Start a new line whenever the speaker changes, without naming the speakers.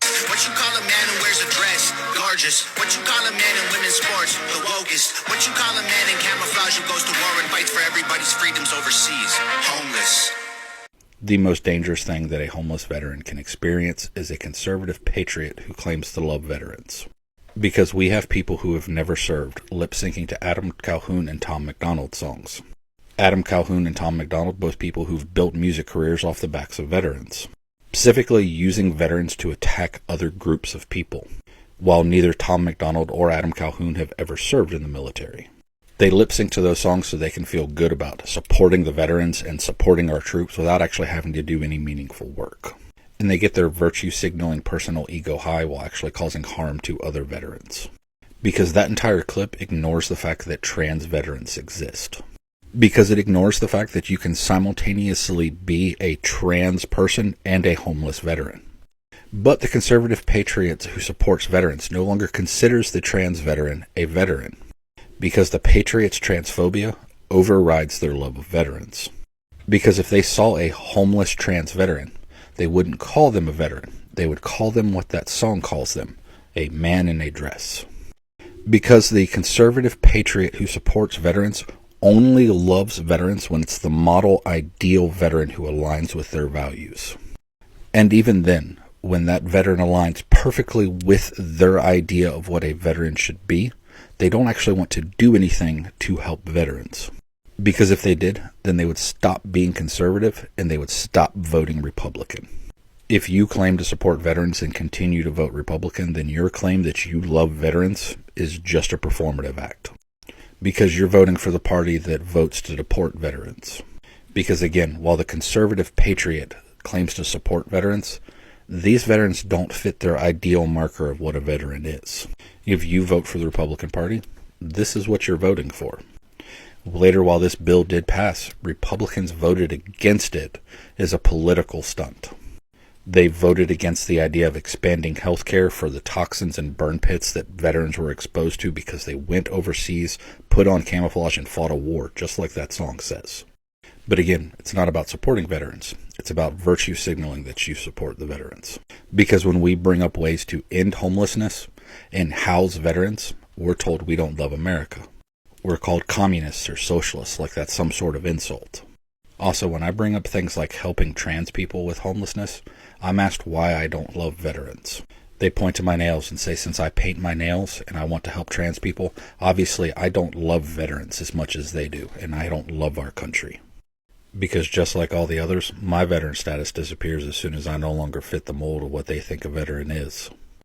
What you call a man who wears a dress? Gorgeous. What you call a man in women's sports? The wokest. What you call a man in camouflage who goes to war and fights for everybody's freedoms overseas? Homeless.
The most dangerous thing that a homeless veteran can experience is a conservative patriot who claims to love veterans. Because we have people who have never served lip-syncing to Adam Calhoun and Tom MacDonald songs. Adam Calhoun and Tom MacDonald, both people who've built music careers off the backs of veterans. Specifically using veterans to attack other groups of people, while neither Tom MacDonald or Adam Calhoun have ever served in the military. They lip-sync to those songs so they can feel good about supporting the veterans and supporting our troops without actually having to do any meaningful work. And they get their virtue-signaling personal ego high while actually causing harm to other veterans. Because that entire clip ignores the fact that trans veterans exist. Because it ignores the fact that you can simultaneously be a trans person and a homeless veteran. But the conservative patriot who supports veterans no longer considers the trans veteran a veteran. Because the patriots' transphobia overrides their love of veterans. Because if they saw a homeless trans veteran, they wouldn't call them a veteran. They would call them what that song calls them, a man in a dress. Because the conservative patriot who supports veterans only loves veterans when it's the model ideal veteran who aligns with their values. And even then, when that veteran aligns perfectly with their idea of what a veteran should be, they don't actually want to do anything to help veterans. Because if they did, then they would stop being conservative and they would stop voting Republican. If you claim to support veterans and continue to vote Republican, then your claim that you love veterans is just a performative act. Because you're voting for the party that votes to deport veterans. Because again, while the conservative patriot claims to support veterans, these veterans don't fit their ideal marker of what a veteran is. If you vote for the Republican Party, this is what you're voting for. Later, while this bill did pass, Republicans voted against it as a political stunt. They voted against the idea of expanding health care for the toxins and burn pits that veterans were exposed to because they went overseas, put on camouflage, and fought a war, just like that song says. But again, it's not about supporting veterans. It's about virtue signaling that you support the veterans. Because when we bring up ways to end homelessness and house veterans, we're told we don't love America. We're called communists or socialists, like that's some sort of insult. Also, when I bring up things like helping trans people with homelessness, I'm asked why I don't love veterans. They point to my nails and say since I paint my nails and I want to help trans people, obviously I don't love veterans as much as they do, and I don't love our country. Because just like all the others, my veteran status disappears as soon as I no longer fit the mold of what they think a veteran is.